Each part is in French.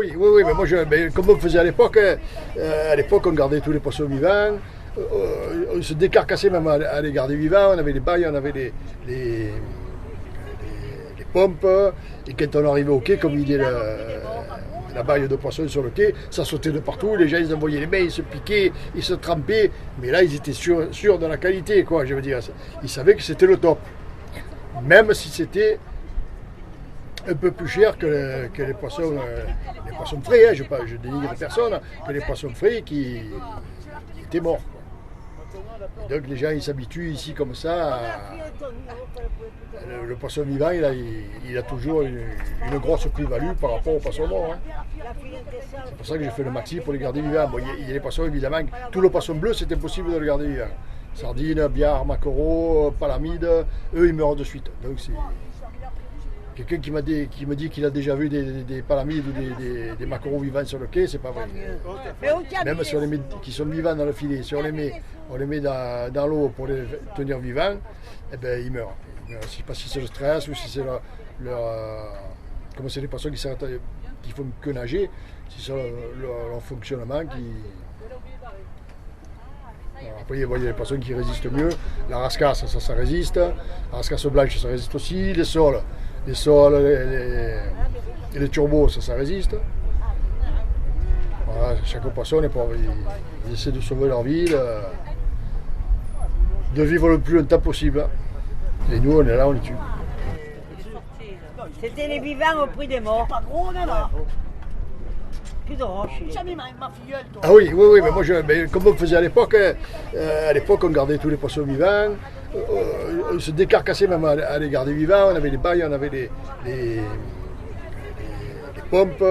oui, oui, oui, mais moi, comme on faisait à l'époque, on gardait tous les poissons vivants, on se décarcassait même à les garder vivants, on avait les bails, on avait les pompes, et quand on arrivait au quai, comme il dit la baille de poissons sur le quai, ça sautait de partout, les gens ils envoyaient les mains, ils se piquaient, ils se trempaient, mais là ils étaient sûrs de la qualité, quoi, je veux dire, ils savaient que c'était le top, même si c'était un peu plus cher que les poissons frais, hein, je dénigre personne, que les poissons frais qui étaient morts, quoi. Et donc les gens ils s'habituent ici comme ça. Le poisson vivant il a toujours une grosse plus-value par rapport au poisson mort. Hein. C'est pour ça que j'ai fait le maxi pour les garder vivants. Bon, il y a les poissons évidemment, tout le poisson bleu c'était impossible de le garder vivant. Sardines, biards, maquereaux, palamides, eux ils meurent de suite. Donc c'est quelqu'un qui me dit qu'il a déjà vu des palamides ou des maquereaux vivants sur le quai, c'est pas vrai. Même si on les met, qui sont vivants dans le filet, si on les met dans l'eau pour les tenir vivants, eh ben, ils meurent. Je ne sais pas si c'est le stress ou si c'est comme c'est des poissons qui font que nager, si c'est leur fonctionnement qui... Après, il y a les poissons qui résistent mieux. La rascasse, ça résiste. La rascasse blanche, ça résiste aussi. Les sols et les turbos, ça résiste. Voilà, chaque poisson, ils essaient de sauver leur vie, de vivre le plus longtemps possible. Et nous, on est là, on les tue. C'était les vivants au prix des morts. Pas gros, non, non. Ah oui, oui, oui, mais moi, comme on faisait à l'époque, on gardait tous les poissons vivants, on se décarcassait même à les garder vivants, on avait les bails, on avait les pompes,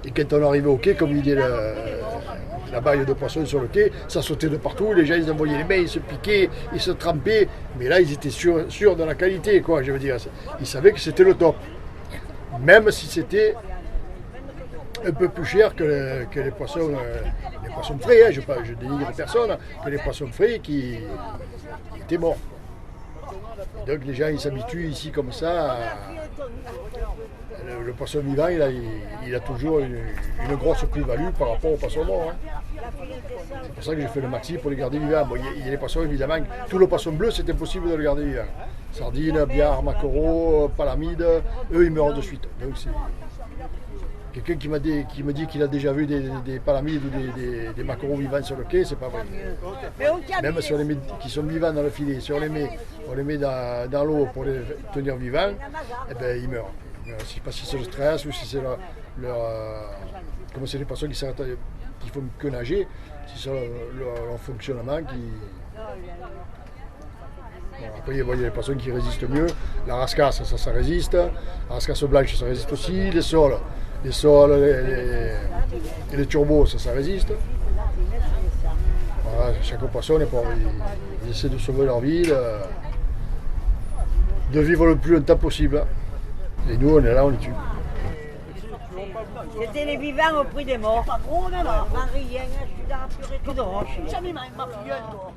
et quand on arrivait au quai, comme il dit la baille de poissons sur le quai, ça sautait de partout, les gens ils envoyaient les mains, ils se piquaient, ils se trempaient, mais là ils étaient sûrs de la qualité, quoi, je veux dire, ils savaient que c'était le top, même si c'était un peu plus cher que les poissons frais, hein, je dénigre personne, que les poissons frais qui étaient morts. Et donc les gens ils s'habituent ici comme ça. Le poisson vivant il a toujours une grosse plus-value par rapport au poisson mort. Hein. C'est pour ça que j'ai fait le maxi pour les garder vivants. Bon, il y a les poissons évidemment, tout le poisson bleu c'est impossible de le garder vivant. Sardines, biards, maquereaux, palamides, eux ils meurent de suite. Donc c'est quelqu'un qui me dit qu'il a déjà vu des palamides ou des maquereaux vivants sur le quai, c'est pas vrai. Même si on les met, qui sont vivants dans le filet, si on les met dans l'eau pour les tenir vivants, eh ben, ils meurent. Je ne sais pas si c'est le stress ou si c'est comme c'est des poissons qui font que nager, si c'est leur fonctionnement qui... Après, il y a les poissons qui résistent mieux. La rascasse, ça résiste. La rascasse blanche, ça résiste aussi. Les sols et les turbos, ça résiste. Voilà, chaque poisson, ils essaient de sauver leur vie, de vivre le plus longtemps possible. Et nous, on est là, on les tue. C'était les vivants au prix des morts. Pas gros, non, non. Rien, je suis dans la purée. Jamais ma filleule, toi.